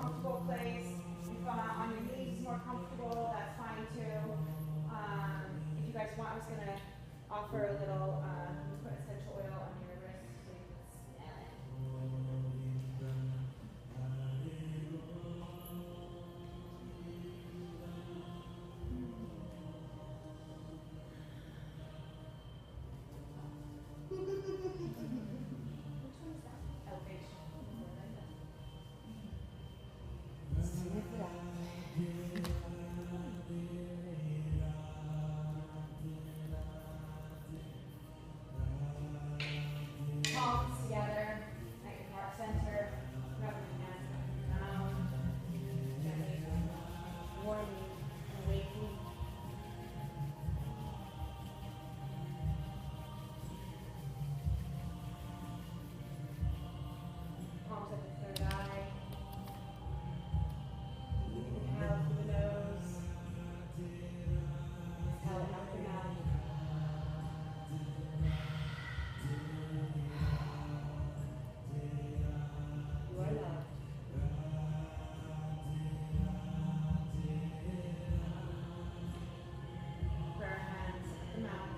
comfortable place. If on your knees is more comfortable, that's fine too. If you guys want, I was going to offer a little, put essential oil on your wrist so you can smell it. Which one is that? Elevation. Sniff it out. Palms together at your heart center. Rubbing your hands up and down. Gently warming and waking. Palms at the third eye. Inhale through the nose. Exhale out the mouth. You are loved. Prayer hands at the mouth.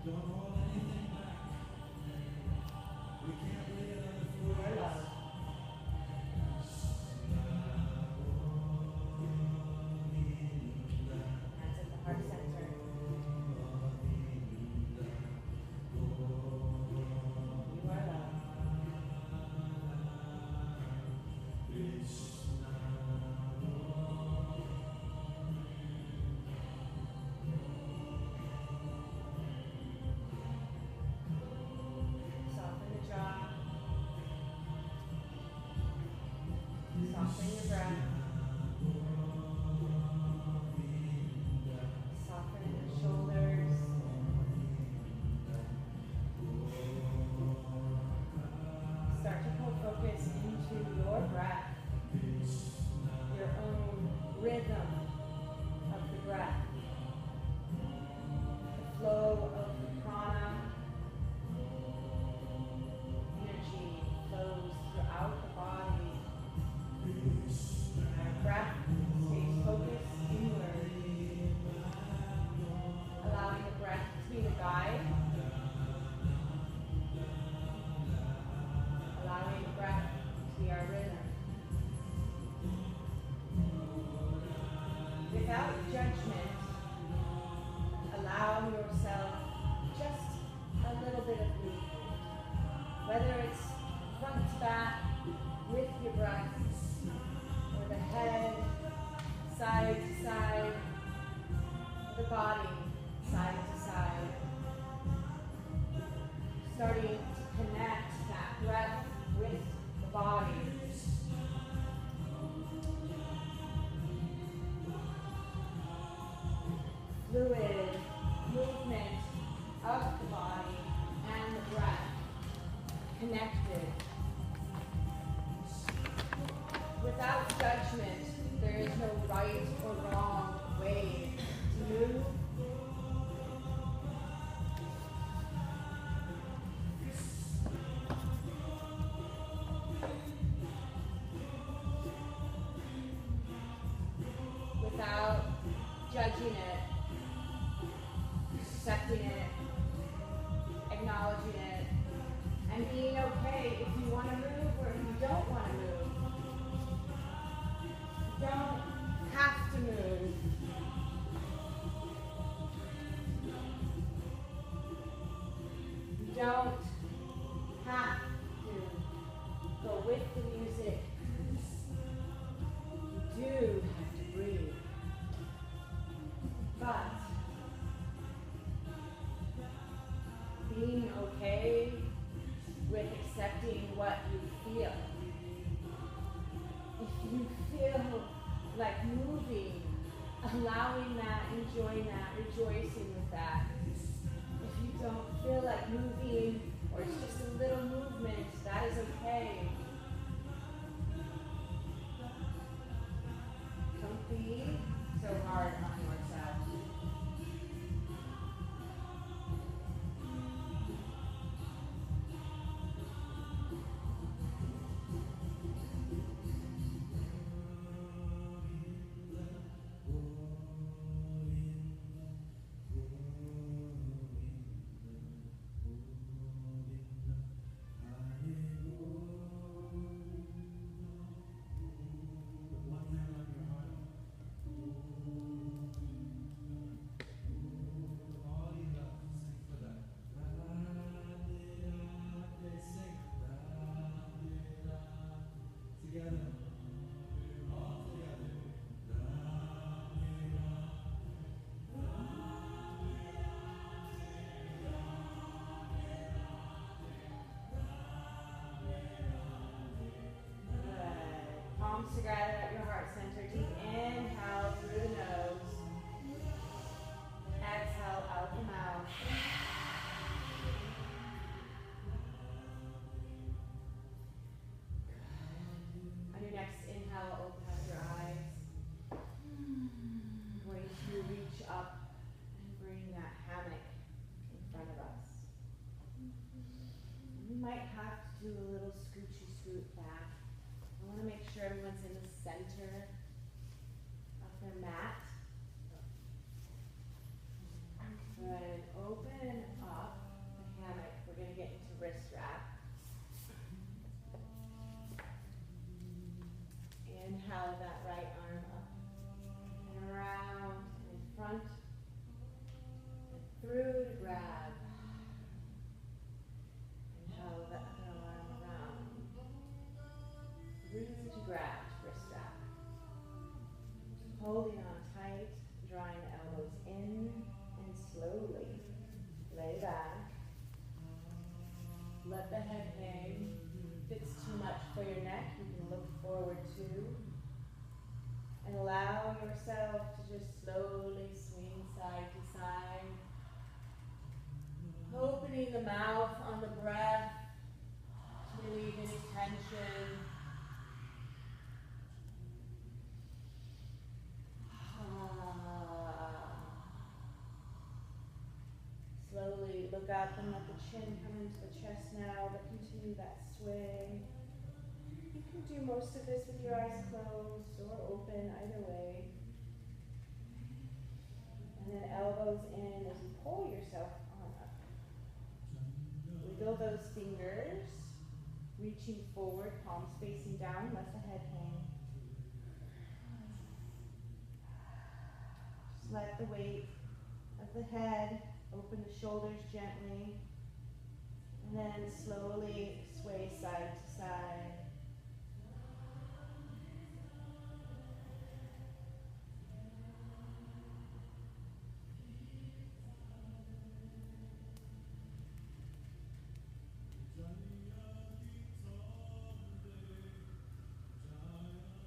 Don't hold anything back. We can't wait another 4 You are hours. loved. Hands at the heart center. You are loved. Soften the jaw. Soften your breath. Soften your shoulders. Start to pull focus into your breath, your own rhythm of the breath, the flow of the prana. Energy flows throughout the body. Our breath stays focused inward, allowing the breath to be the guide, allowing the breath to be our rhythm. Without judgment, allow yourself just a little bit of movement. Whether it's front to back with your breath, or the head, side to side, the body, side to side. Starting to connect that breath with the body. Fluid movement of the body and the breath connected. Without judgment, there is no right or wrong way to move. Without judging it, accepting it, acknowledging it, and being okay if you want to move or if you don't want to move. You don't have to move. You don't have to go with the music. You do have to breathe. But being okay with accepting what you feel. If you feel like moving, allowing that, enjoying that, rejoicing with that. If you don't feel like moving, or it's just a little movement, that is okay. Don't be so hard on yourself. might have to do a little scoochy scoot back. I want to make sure everyone's in the center of their mat. Good. Open up the hammock. We're going to get into wrist wrap. Inhale that right arm up and around and in front and through to grab. Inhale the other arm around through to grab, wrist wrap. Holding on tight, drawing the elbows in and slowly lay back. Let the head hang. If it's too much for your neck, you can look forward too. And allow yourself to just slowly swing side to side. Opening the mouth on the breath to relieve any tension. Slowly look up and let the chin come into the chest now, but continue that sway. You can do most of this with your eyes closed or open, either way. And then elbows in as you pull yourself on up. Wiggle those fingers, reaching forward, palms facing down, let the head hang. Just let the weight of the head open the shoulders gently, and then slowly sway side to side.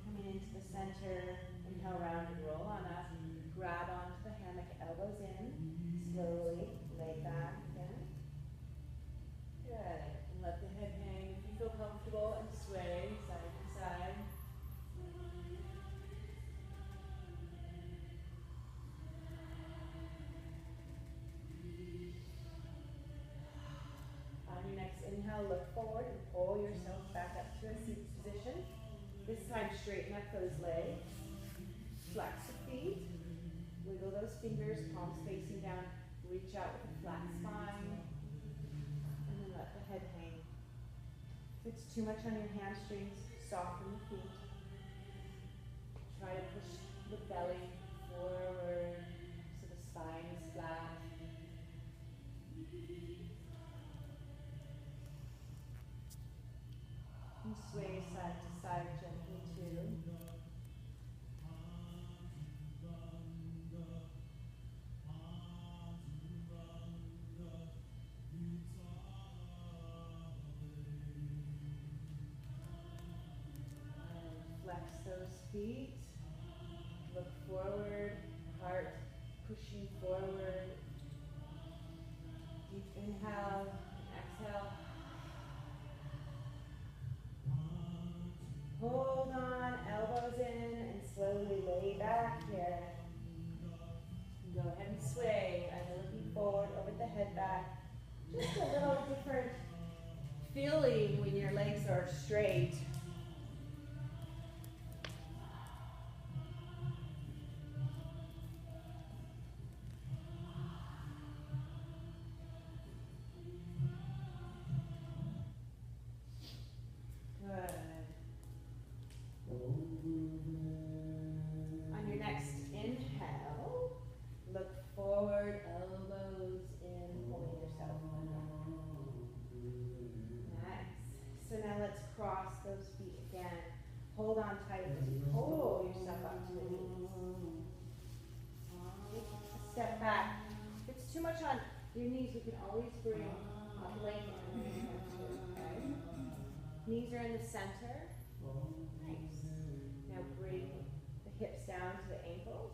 Coming into the center, inhale, round and roll on up. Grab onto the hammock, elbows in. Slowly lay back again. Good. And let the head hang if you feel comfortable, and sway side to side. On your next inhale, look forward and pull yourself back up to a seated position. This time straighten up those legs. Flex the feet. Wiggle those fingers, palms facing down. Reach out with a flat spine. And then let the head hang. If it's too much on your hamstrings, soften the feet. Try to push the belly forward so the spine is flat. And sway side to side gently too. Flex those feet. Look forward, heart pushing forward. Deep inhale, exhale. Hold on, elbows in, and slowly lay back here. Go ahead and sway, either looking forward or with the head back. Just a little different feeling when your legs are straight. On your next inhale, look forward, elbows in, pulling yourself under. Nice. So now let's cross those feet again. Hold on tight as you pull yourself up to the knees. Take a step back. If it's too much on your knees, you can always bring a blanket under your head too, okay? Knees are in the center. Nice. Now bring the hips down to the ankles.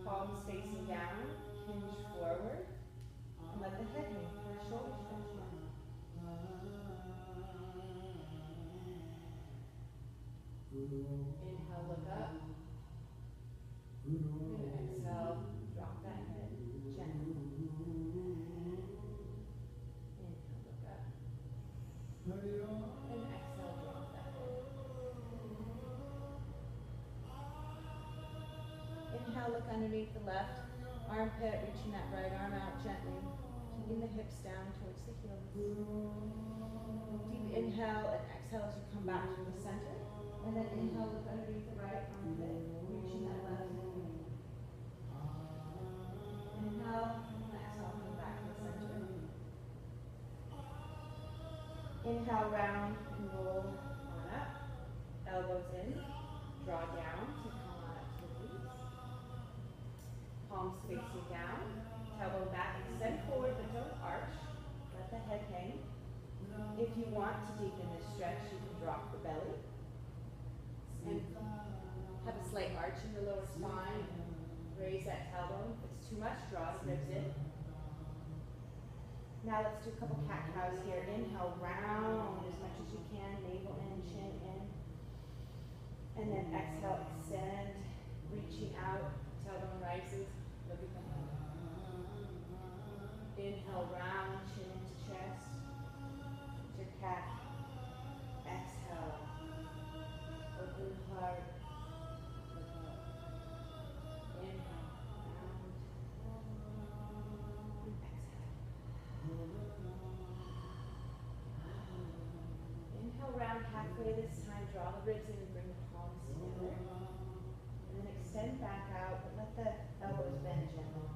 Palms facing down. Hinge forward. And let the head hang for a shoulder stretch now. Inhale, look up. And exhale, drop that head gently. Inhale, look up. underneath the left armpit, reaching that right arm out gently, keeping the hips down towards the heels. Deep inhale and exhale as you come back to the center. And then inhale, look underneath the right armpit, reaching that left hip. Inhale, and exhale, come back to the center. Inhale, round and roll on up. Elbows in, draw down to come on up to the knees. Palms facing down, tailbone back, extend forward but don't arch. Let the head hang. If you want to deepen this stretch, you can drop the belly and have a slight arch in the lower spine. Raise that tailbone. If it's too much, draw the ribs in. Now let's do a couple cat-cows here. Inhale, round as much as you can, navel in, chin in. And then exhale, extend, reaching out, tailbone rises, look at the head. Inhale, round, chin into chest. It's your cat. Exhale, open heart, look up. Inhale, round, and exhale. Inhale, round halfway this time. Draw the ribs in and bring the palms together. And then extend back out, but let the elbows bend gently.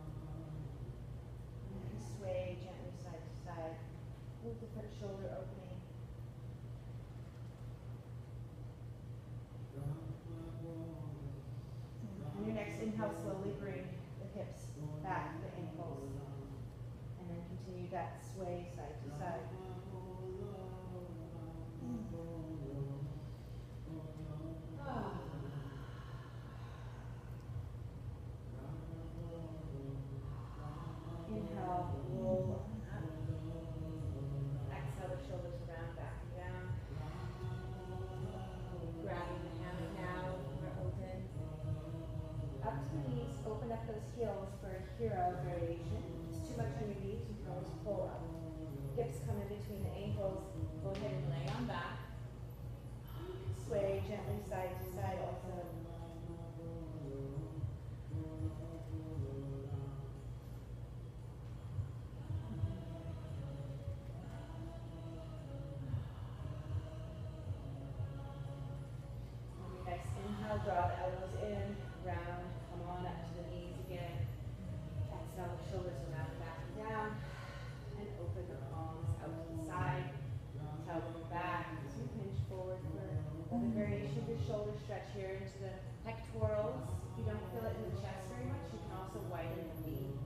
And then sway gently side to side. Move the first shoulder opening. On your next inhale, slowly bring the hips back, the ankles. And then continue that sway side to side. Inhale, roll up. Exhale, the shoulders around, back and down. Grabbing the hammock now, we're open. Up to the knees, open up those heels for a hero variation. If it's too much on your knees, you can always pull up. Hips come in between the ankles. Go ahead and lay on back. Sway gently side to side also. On your next inhale, draw the elbows in, round, come on up to the knees again. Exhale, the shoulders around, back and down. And open the palms out to the side. Tailbone back, as you hinge forward for another variation of your shoulder stretch here into the pectorals. If you don't feel it in the chest very much, you can also widen the knee.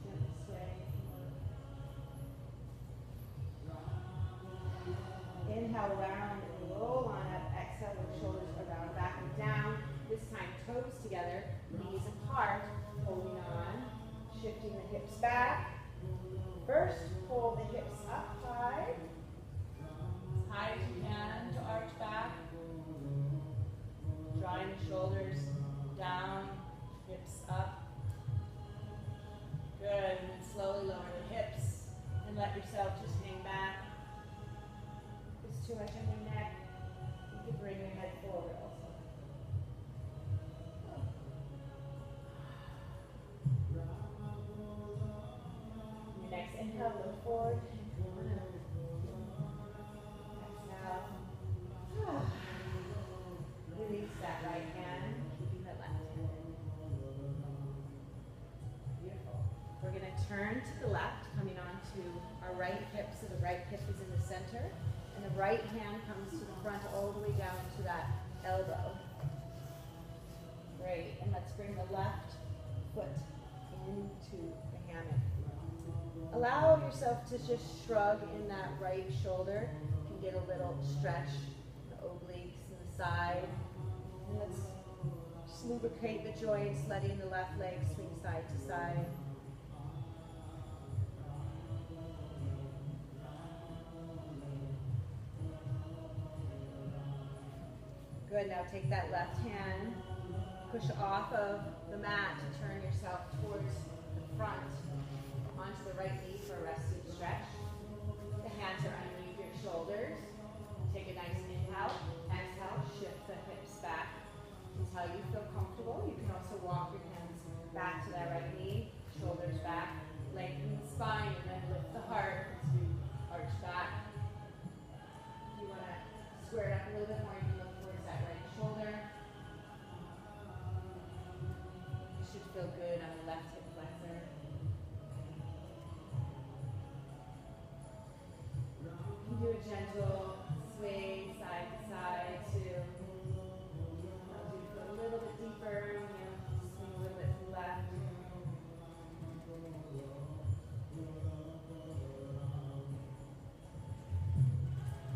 Gently sway. Inhale, round and roll on up. Exhale, with shoulders around, back and down. This time, toes together, knees apart, holding on, shifting the hips back. First, pull the hips up high, as high as you can to arch back. Drawing the shoulders down, hips up. Good, and then slowly lower the hips and let yourself just hang back. If it's too much on your neck, you can bring your head forward also. Your next inhale, look forward. Exhale. Release that right hand, keeping the left hand in. Beautiful. We're going to turn to the left, coming on to our right hip, so the right hip is in the center. And the right hand comes to the front all the way down to that elbow. Great. And let's bring the left foot into the hammock. Allow yourself to just shrug in that right shoulder. You can get a little stretch, the obliques and the side. And let's just lubricate the joints, letting the left leg swing side to side. Good, now take that left hand, push off of the mat to turn yourself towards the front, onto the right knee for a resting stretch. The hands are underneath shoulders. Take a nice inhale, exhale, shift the hips back until you feel comfortable. You can also walk your hands back to that right knee, shoulders back, lengthen the spine, and then lift the heart as you arch back. If you want to square it up a little bit more, you can look towards that right shoulder. You should feel good on the left hip flexor. You can do a gentle swing side to side too. I'll do it a little bit deeper, swing a little bit to the left.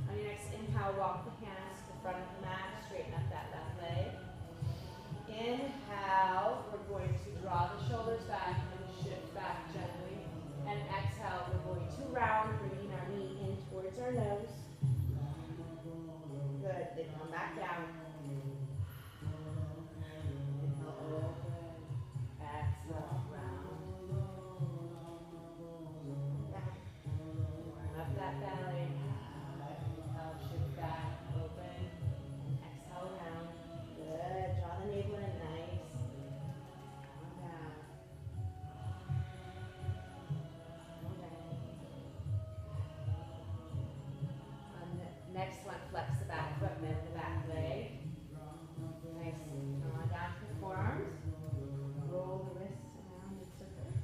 On your next inhale, walk the hands to the front of the mat, straighten up that left leg. Inhale, we're going to draw the shoulders back and shift back gently. And exhale, we're going to round, bringing our knee in towards our nose. Good, then come back down. Inhale, open. Exhale, round. Back. Warm up that belly. Inhale, shift back, open. Exhale, round. Good, draw the navel in nice. Calm down. On the next one, flex the back foot, bend the back leg. Nice. Come on down to the forearms. Roll the wrists around in circles.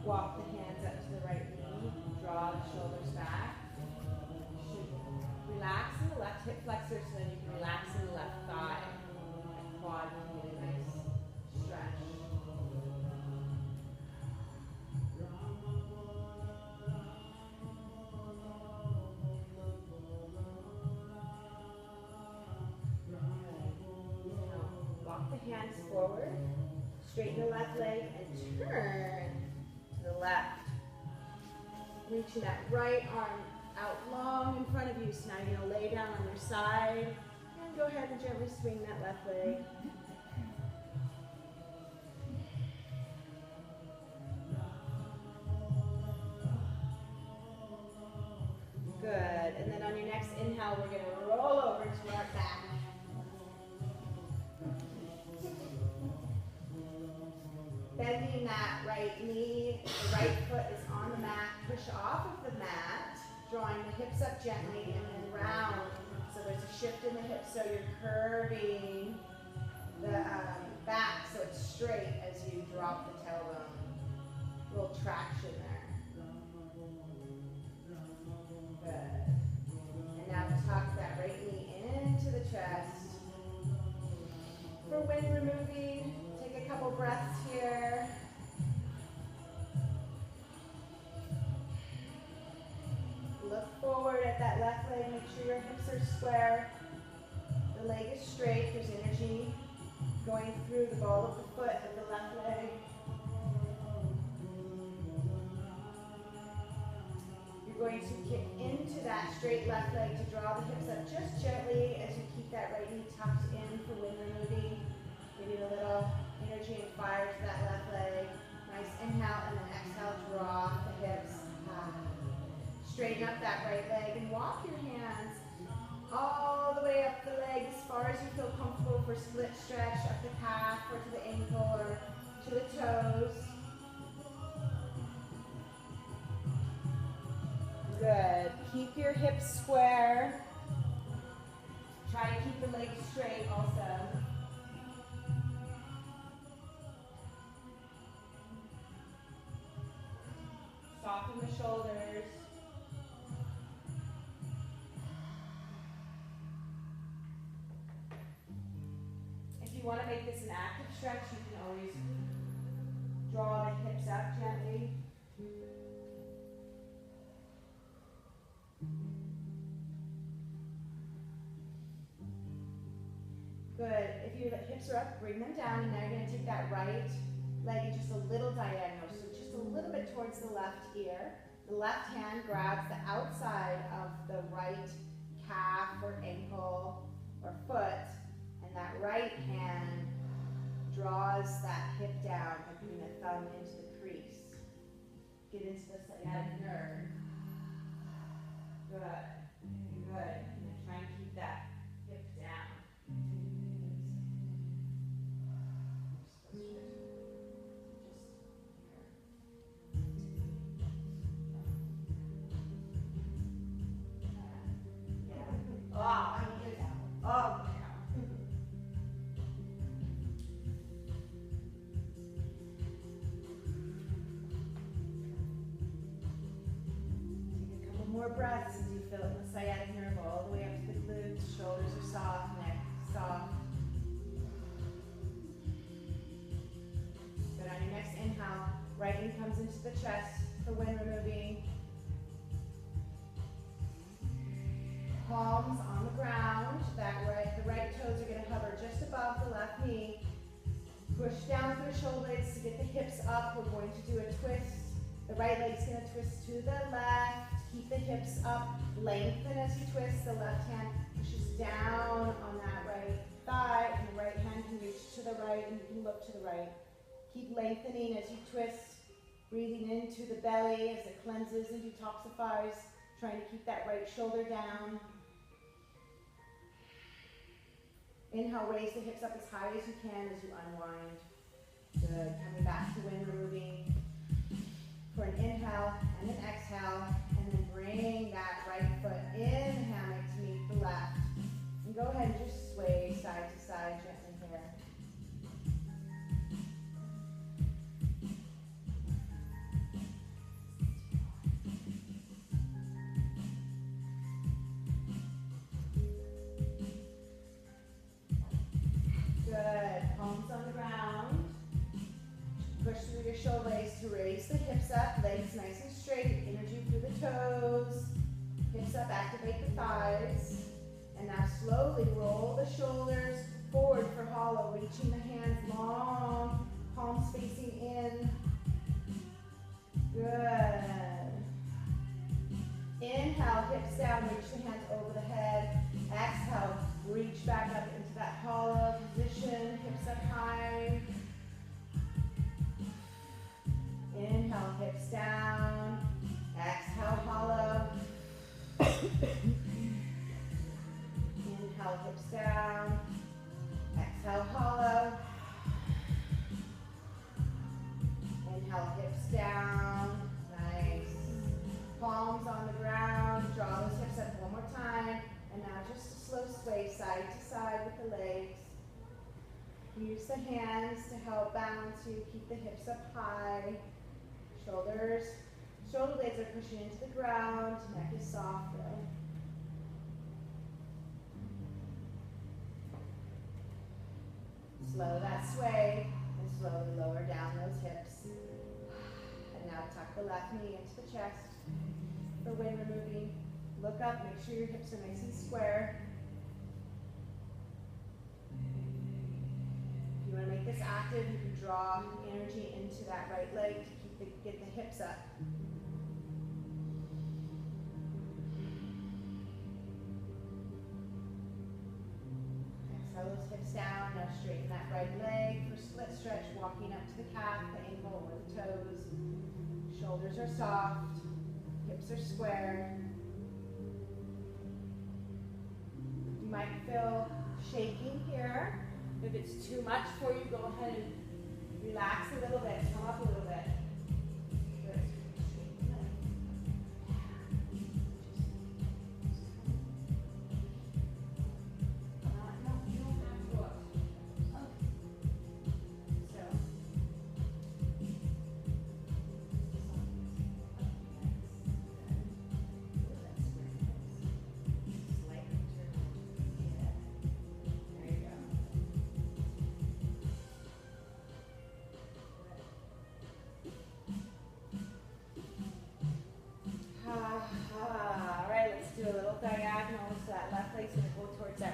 Walk the hands up to the right knee. Draw the shoulders back. You should relax in the left hip flexor so then you can relax in the left thigh. And quad can get a nice stretch. Walk the hands forward, straighten the left leg, and turn to the left. Reaching that right arm out long in front of you. So now you're going to lay down on your side, and go ahead and gently swing that left leg. Good, and then on your next inhale, we're going to roll over to our back. Bending that right knee, the right foot is on the mat, push off of the mat, drawing the hips up gently and then round. So there's a shift in the hips, so you're curving the back so it's straight as you drop the tailbone. A little traction there. Good. And now tuck that right knee into the chest. For wind removing, take a couple breaths here. Look forward at that left leg. Make sure your hips are square. The leg is straight. There's energy going through the ball of the foot of the left leg. You're going to kick into that straight left leg to draw the hips up just gently as you keep that right knee tucked in for wind removing. Give it a little energy and fire to that left leg. Nice inhale and then exhale, draw the hips. Straighten up that right leg and walk your hands all the way up the leg as far as you feel comfortable for split stretch up the calf or to the ankle or to the toes. Good. Keep your hips square. Try to keep the legs straight also. Soften the shoulders. If you want to make this an active stretch, you can always draw the hips up gently. Good. If your hips are up, bring them down, and now you're going to take that right leg just a little diagonal, so just a little bit towards the left ear. The left hand grabs the outside of the right calf or ankle or foot, and that right hand draws that hip down by putting the thumb into the crease. Get into the sciatic nerve. Good. Good. And try and keep that hip down. Oh, oh. Take a couple more breaths as you feel it in the sciatic nerve all the way up to the glutes. Shoulders are soft, neck soft. Good. On your next inhale, right knee comes into the chest for wind removing. Palms on the ground. The right toes are going to hover just above the left knee. Push down through the shoulder blades to get the hips up. We're going to do a twist. The right leg's going to twist to the left. Keep the hips up. Lengthen as you twist. The left hand pushes down on that right thigh, and the right hand can reach to the right, and you can look to the right. Keep lengthening as you twist. Breathing into the belly as it cleanses and detoxifies. Trying to keep that right shoulder down. Inhale, raise the hips up as high as you can as you unwind. Good. Coming back to wind removing for an inhale and an exhale. And then bring that right foot in the hammock to meet the left. And go ahead and just sway side to side gently here. Good. Palms on the ground. Push through your shoulder blades to raise the hips up. Legs nice and straight. Energy through the toes. Hips up. Activate the thighs. And now slowly roll the shoulders forward for hollow. Reaching the hands long. Palms facing in. Good. Inhale. Hips down. Reach the hands over the head. Exhale. Reach back up into that hollow position. Hips up high. Inhale, hips down. Exhale, hollow. Inhale, hips down. Exhale, hollow. Inhale, hips down. Nice. Palms on the ground. Draw those hips up one more time. And now just a slow sway side to side with the legs. Use the hands to help balance you. Keep the hips up high. Shoulder blades are pushing into the ground. Neck is soft though. Slow that sway and slowly lower down those hips. And now tuck the left knee into the chest for wind removing. Look up, make sure your hips are nice and square. If you want to make this active, you can draw energy into that right leg to get the hips up. Exhale those hips down. Now straighten that right leg for split stretch, walking up to the calf, the ankle, or the toes. Shoulders are soft, hips are square. You might feel shaking here. If it's too much for you, go ahead and relax a little bit, come up a little bit. Good. No, you don't have to go up.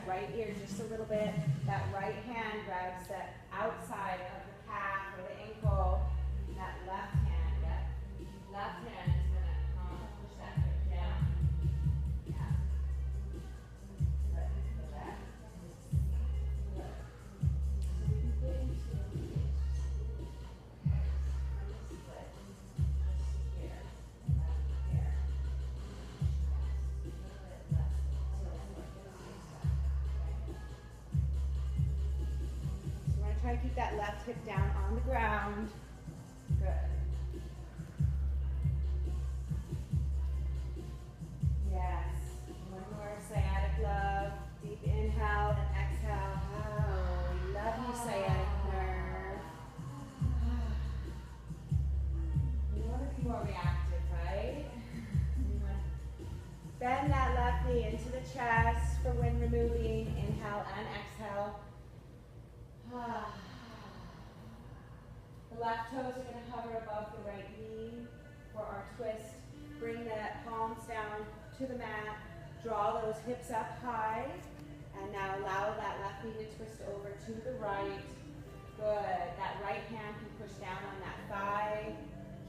Right ear just a little bit. That right hand grabs the outside of the calf or the ankle. That left hand, yep. Left hand is going to push that hip down. Yeah. Good. Good. Good. So we can get into to keep that left hip down on the ground. Good. Yes. One more sciatic love. Deep inhale and exhale. Oh, we love you, sciatic nerve. You want to be more reactive, right? Bend that left knee into the chest for when removing. Inhale and exhale. The left toes are going to hover above the right knee for our twist. Bring the palms down to the mat. Draw those hips up high. And now allow that left knee to twist over to the right. Good. That right hand can push down on that thigh.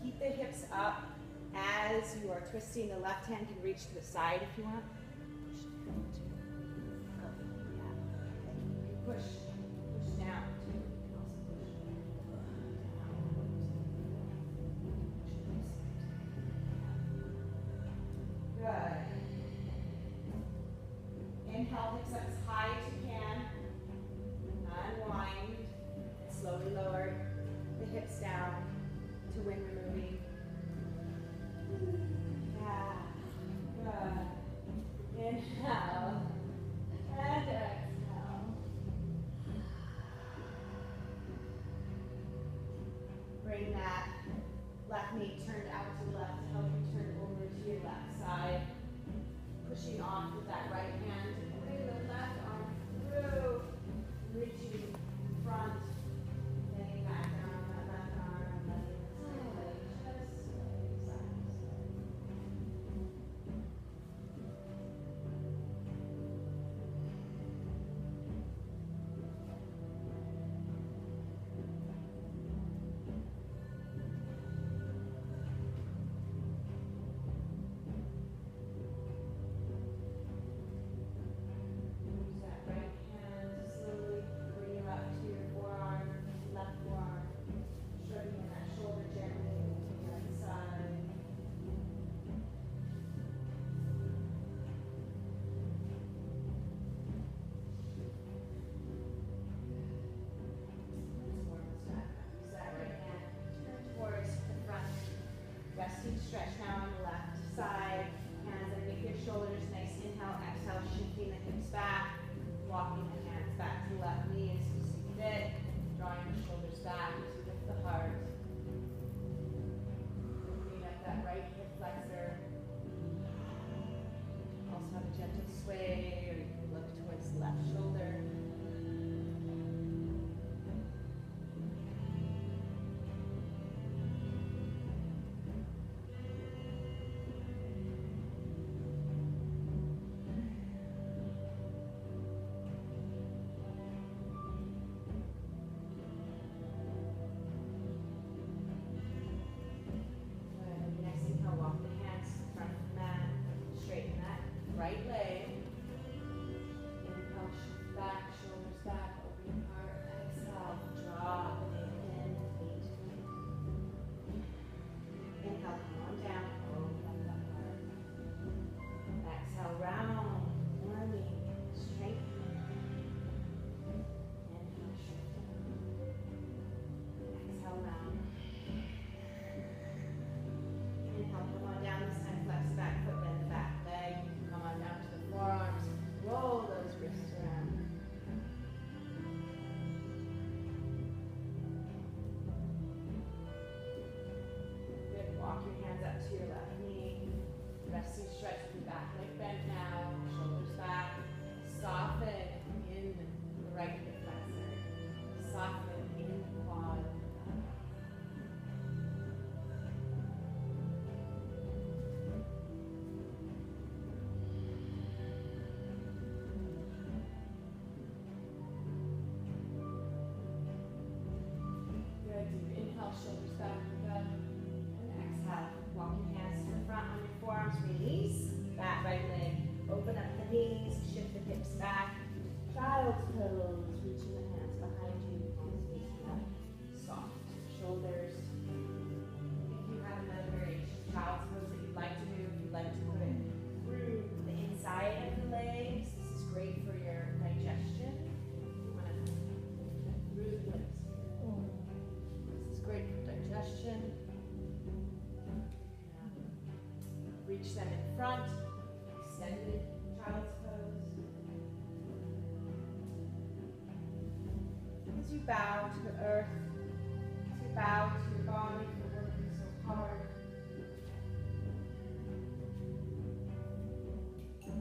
Keep the hips up. As you are twisting, the left hand can reach to the side if you want. Push down too. Good. Inhale, hips up as high as you can. Unwind. And slowly lower the hips down to when removing. Yeah. Good. Inhale. And exhale. Bring that left knee turned out to the left to help you turn over to your left side. Pushing off with that right hand to bring the left arm through. Reaching front. Laying back down on that left arm. Letting the leg just sway side to side. Use that right hand to slowly bring you up to your forearm, left forearm, shrugging that shoulder gently to the other side. Use that right hand, turn towards the front. Resting stretch now on the left side. Hands underneath your shoulders. Nice inhale, exhale, shifting the hips back. Walking the hands back to the left knee as you see fit. Drawing the shoulders back as you lift the heart. Opening up that right hip flexor. Also have a gentle sway, or you can look towards the left shoulder. Good. Next inhale, walk the hands to the front of the mat. Straighten that right leg. Inhale, shift back, shoulders back, open your heart. Exhale, drop it in, feet. Inhale, come on down, open up the heart. Exhale, round, warming, strengthening. Inhale, shift down. Exhale, round. Inhale, come on down, this time flex the back foot, bend the back leg. Come on down to the forearms, roll those wrists around. Good, walk your hands up to your left knee. Resting stretch with the back leg bent now, shoulders back. Soften in the right hip flexor. Soften in the quad. Good. Deep inhale, shoulders back, look up. And exhale. Walk your hands to the front on your forearms. Release that right leg. Open up the knees. Shift the hips back. Child's pose. Reaching the hands behind you. Palms facing up. Soft shoulders. If you have another variation of child's pose that you'd like to do, if you'd like to put it through the inside of the legs, this is great for your digestion. You want to through the legs. bow to the earth, to bow to your body for working so hard, to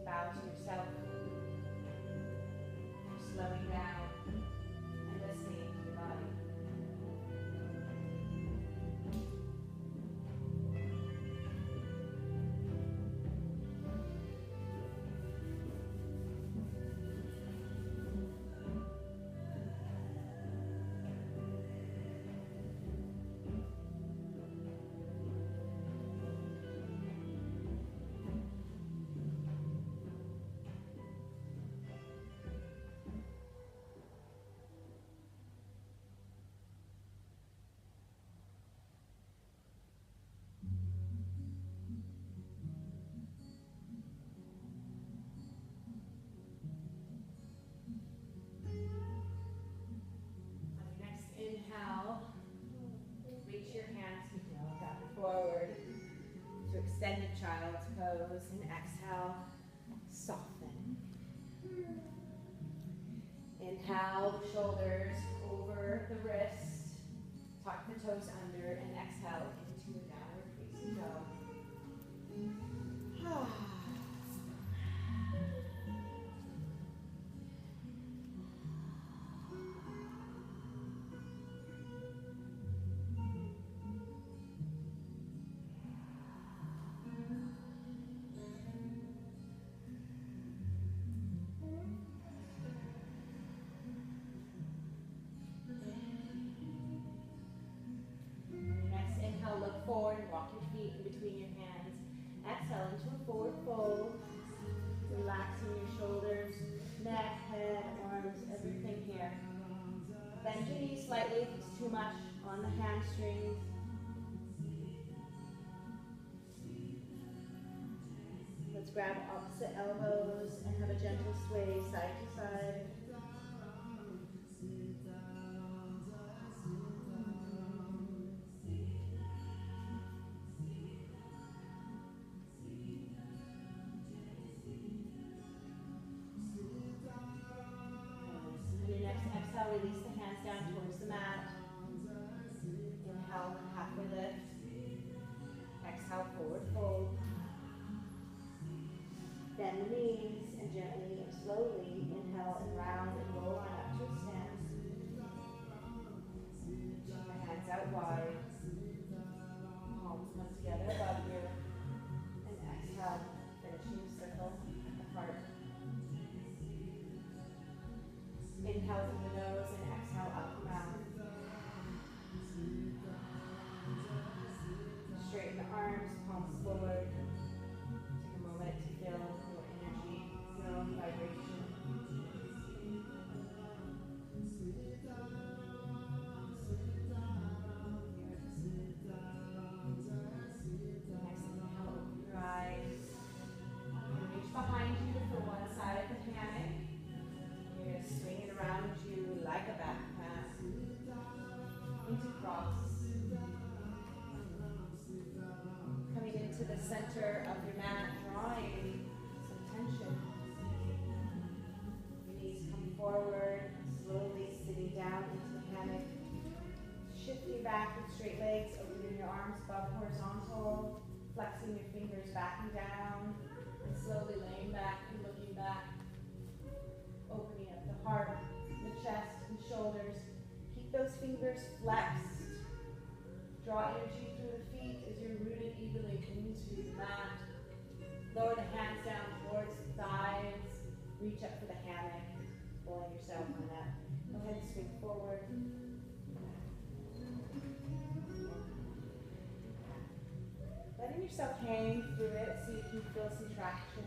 bow to yourself for slowing down and listening to your body. Inhale, reach your hands back and forward to extended child's pose, and exhale, soften. Inhale, the shoulders over the wrist, tuck the toes under, and exhale into a downward facing dog. Look forward and walk your feet in between your hands. Exhale into a forward fold. Relaxing your shoulders, neck, head, arms, everything here. Bend your knees slightly if it's too much on the hamstrings. Let's grab opposite elbows and have a gentle sway side to side. Exhale, release the hands down towards the mat. Inhale, halfway lift. Exhale, forward fold. Bend the knees and gently and slowly inhale and round and roll on up to a stance. Keep the hands out wide. Palms come together above you. And exhale, finishing the circle at the heart. Inhale through the nose and exhale out the mouth. Straighten the arms, palms forward. Take a moment to feel your energy, your own vibration. Next, inhale, open your eyes. Reach behind you for one side of the hammock. You're going to swing it around you like a backpack into cross. Coming into the center of your mat, drawing some tension. Your knees come forward, slowly sitting down into the hammock. Shifting back with straight legs, opening your arms above horizontal, flexing your fingers back and down, and slowly laying back and looking back. Opening up the heart, the chest, and shoulders. Keep those fingers flexed. Draw energy through the feet as you're rooted evenly into the mat. Lower the hands down towards the thighs. Reach up for the hammock. Pulling yourself on up. Go ahead and swing forward. Letting yourself hang through it so you can feel some traction.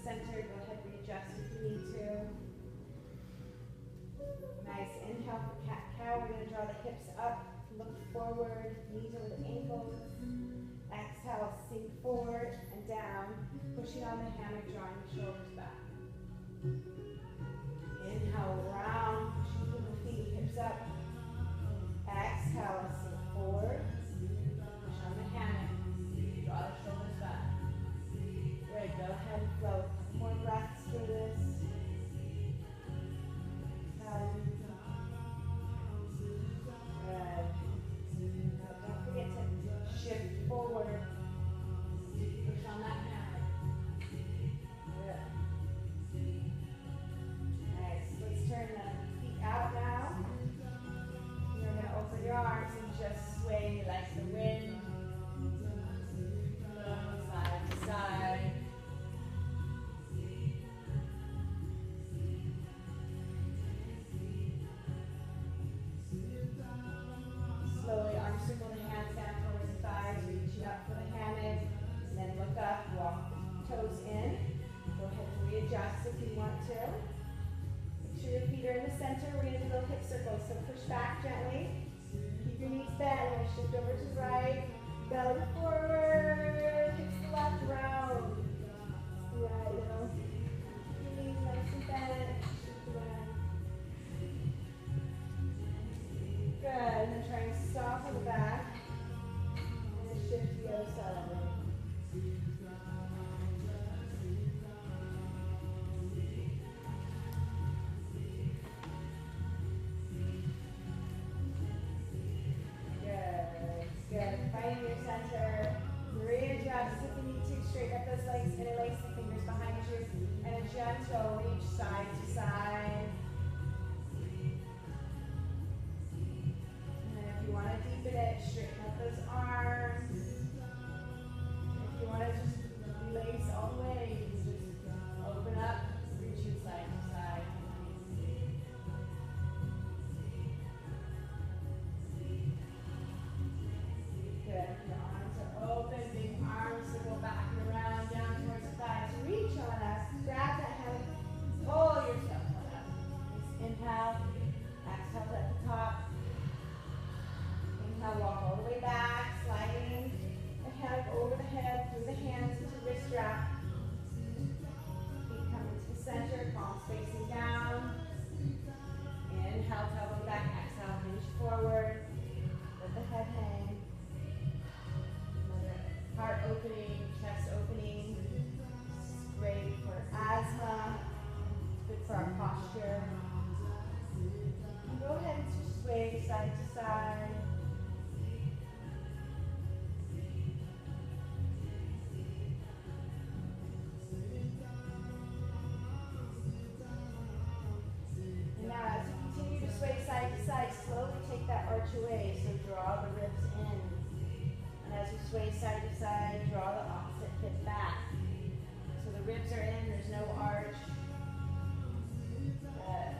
Center, go ahead and readjust if you need to. Nice. Inhale for cat-cow. We're going to draw the hips up, look forward, knees over the ankles. Exhale, sink forward and down, pushing on the hammock, drawing the shoulders back. Inhale, round, pushing through the feet, hips up. Exhale, sink forward, push on the hammock, draw the shoulders back. shift over to right, belly forward, hips to left, round. Right, little knees nice and bent, shift around. Good, and then try and soften the back, and then shift the other side. Good. Find your center. Readjust if you need to. Straighten up those legs. Interlace the fingers behind you. And a gentle reach side to side. And if you want to deepen it, straighten up those arms. If you want to just release all the way, you can just open up, reaching side to side. Good. Your arms are open, big arms to go back and around, down towards the thighs. Reach on up, grab that hand, pull yourself on up. Nice inhale, exhale at the top. Inhale, walk all the way back, sliding the head over the head, through the hands into wrist strap. Feet come into the center, palms facing down. Inhale, tailbone back, exhale, hinge forward. Let the head hang. Heart opening, chest opening. It's great for asthma. It's good for our posture. And go ahead and just sway side to side. And now as you continue to sway side to side, slowly take that arch away. So draw the ribs in. As you sway side to side, draw the opposite hip back. So the ribs are in, there's no arch. Good.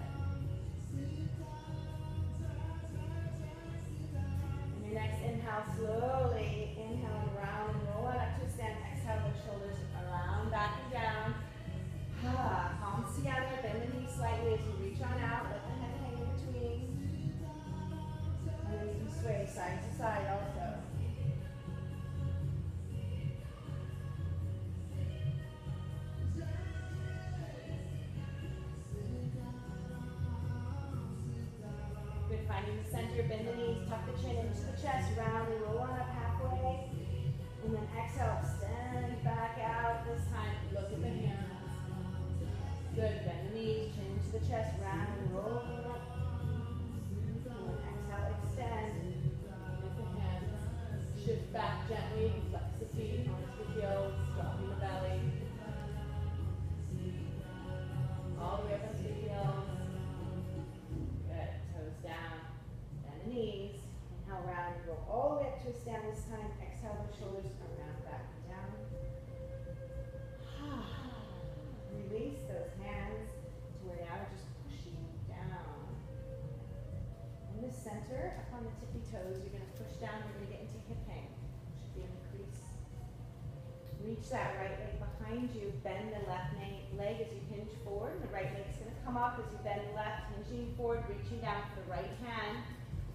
And your next inhale, slowly inhale and round and roll on up to a stand. Exhale, the shoulders around, back and down. Palms together, bend the knees slightly as you reach on out. Let the head hang in between. And then you can sway side to side also. Finding the center, bend the knees, tuck the chin into the chest, round and roll on up halfway. And then exhale, extend back out. This time, look at the hands. Good, bend the knees, chin into the chest, round and roll up. And then exhale, extend. With the hands. Shift back gently, flex the feet onto the heels, dropping the belly. All the way up onto the heels. Good, toes down. Knees, inhale round and roll all the way up to a stand this time. Exhale, the shoulders around, back and down. Release those hands to where now we're just pushing down. In the center, up on the tippy toes, you're going to push down, you're going to get into hip hang. Should be in the crease. Reach that right leg behind you, bend the left leg as you hinge forward. The right leg's going to come up as you bend the left, hinging forward, reaching down for the right hand.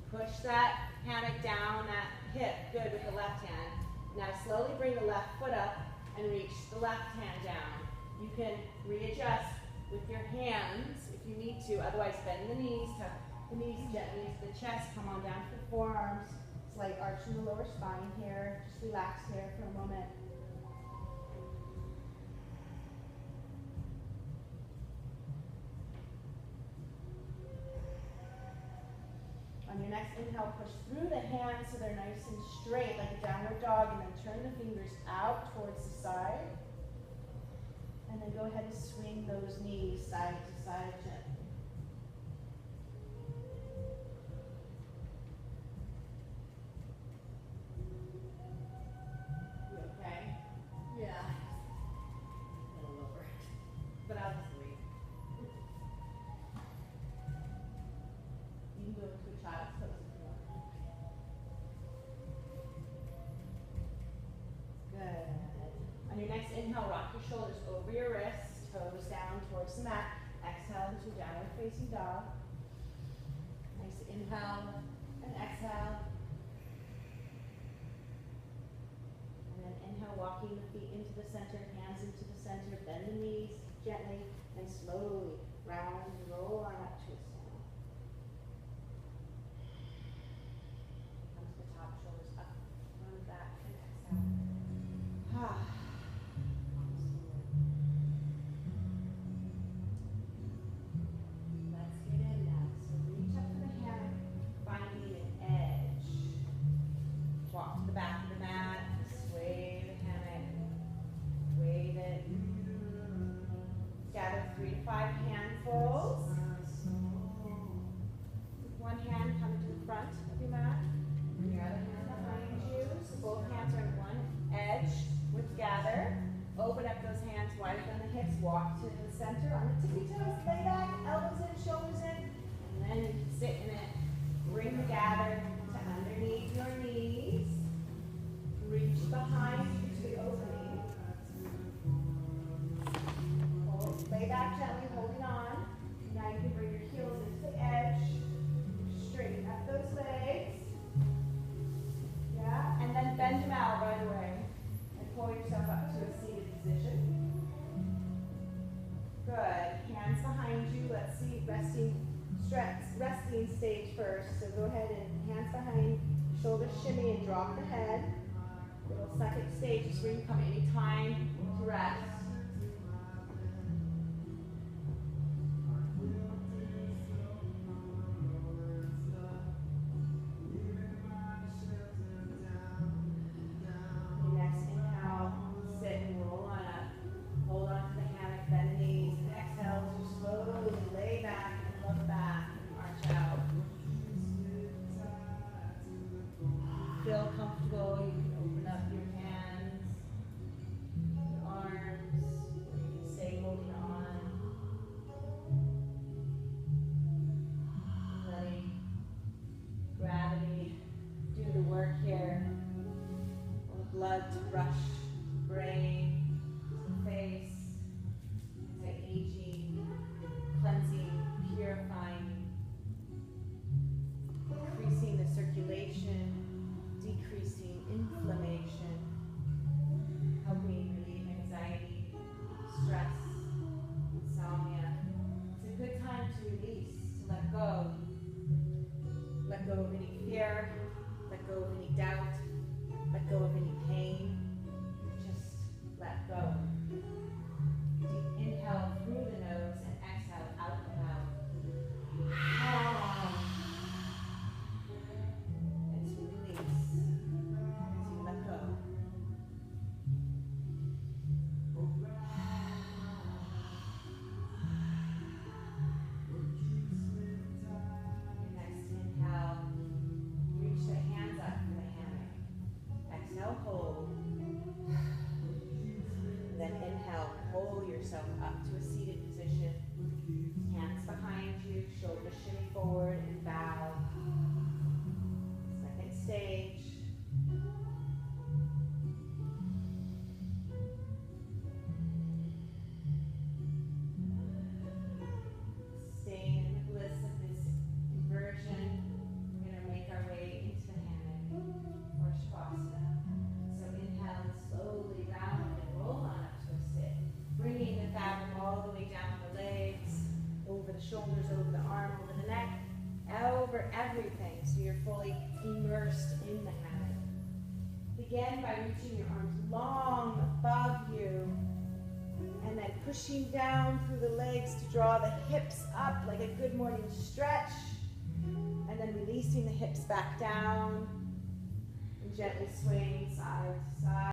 Push that hammock down, that hip, good with the left hand. Now slowly bring the left foot up and reach the left hand down. You can readjust with your hands if you need to, otherwise bend the knees, tuck the knees gently into the chest, come on down to the forearms. Slight arch in the lower spine here, just relax here for a moment. On your next inhale, push through the hands so they're nice and straight like a downward dog, and then turn the fingers out towards the side. And then go ahead and swing those knees side to side gently. You okay? Yeah. A little over it. But I'll just wait. You can go into a child's pose if you want. Good. On your next inhale, rock your shoulders over your wrists, toes down towards the mat. Exhale into downward facing dog. Nice inhale and exhale. center, hands into the center, bend the knees gently, and slowly round and roll on up to a stand. Come to the top, shoulders up, arms back, and exhale. Let's get in now. So reach up for the hammock, finding an edge. Walk to the back of the mat, sway the hammock, wave it. Gather 3 to 5 handfuls. With one hand come to the front of your mat, and your other hand behind you. So both hands are on one edge. Let's gather. Open up those hands wider than the hips. Walk to the center on the tippy toes. Lay back, elbows in, shoulders in, and then you can sit in it. Bring the gather to underneath your knees. Reach behind you to the opening. Lay back gently, holding on. Now you can bring your heels into the edge. Straighten up those legs. Yeah, and then bend them out right away. And pull yourself up to a seated position. Good. Hands behind you. Let's see, resting stage first. So go ahead and hands behind, shoulders shimmy and drop the head. Little second stage is where you come anytime to rest. Next inhale, sit and roll on up. Hold on to the hammock, bend the knees, and exhale to slowly lay back and look back and arch out. Feel comfortable, you can open up your hands, your arms, or you can stay holding on. Letting gravity do the work here. Blood to rush the brain, to the face, anti-aging, cleansing, purifying, increasing the circulation, decreasing inflammation, helping relieve anxiety, stress, insomnia. It's a good time to release, to let go. Let go of any fear, let go of any doubt, let go of any pain. Just let go. Deep inhale through the nose and exhale out the mouth. And to release as you let go. Your next inhale, reach the hands up for the hammock. Exhale, hold. Then inhale, pull yourself up to a seated position. Hands behind you, shoulders shimmy forward and bow. Second stage. Staying in the bliss of this inversion, we're going to make our way into the hammock or shavasana. So inhale and slowly round and roll on up to a sit. Bringing the fabric all the way down the legs, over the shoulders, over the arm, over the neck, over everything. So you're fully immersed in the hammock. Begin by reaching your arms long above you and then pushing down through the legs to draw the hips up like a good morning stretch. And then releasing the hips back down and gently swaying side to side.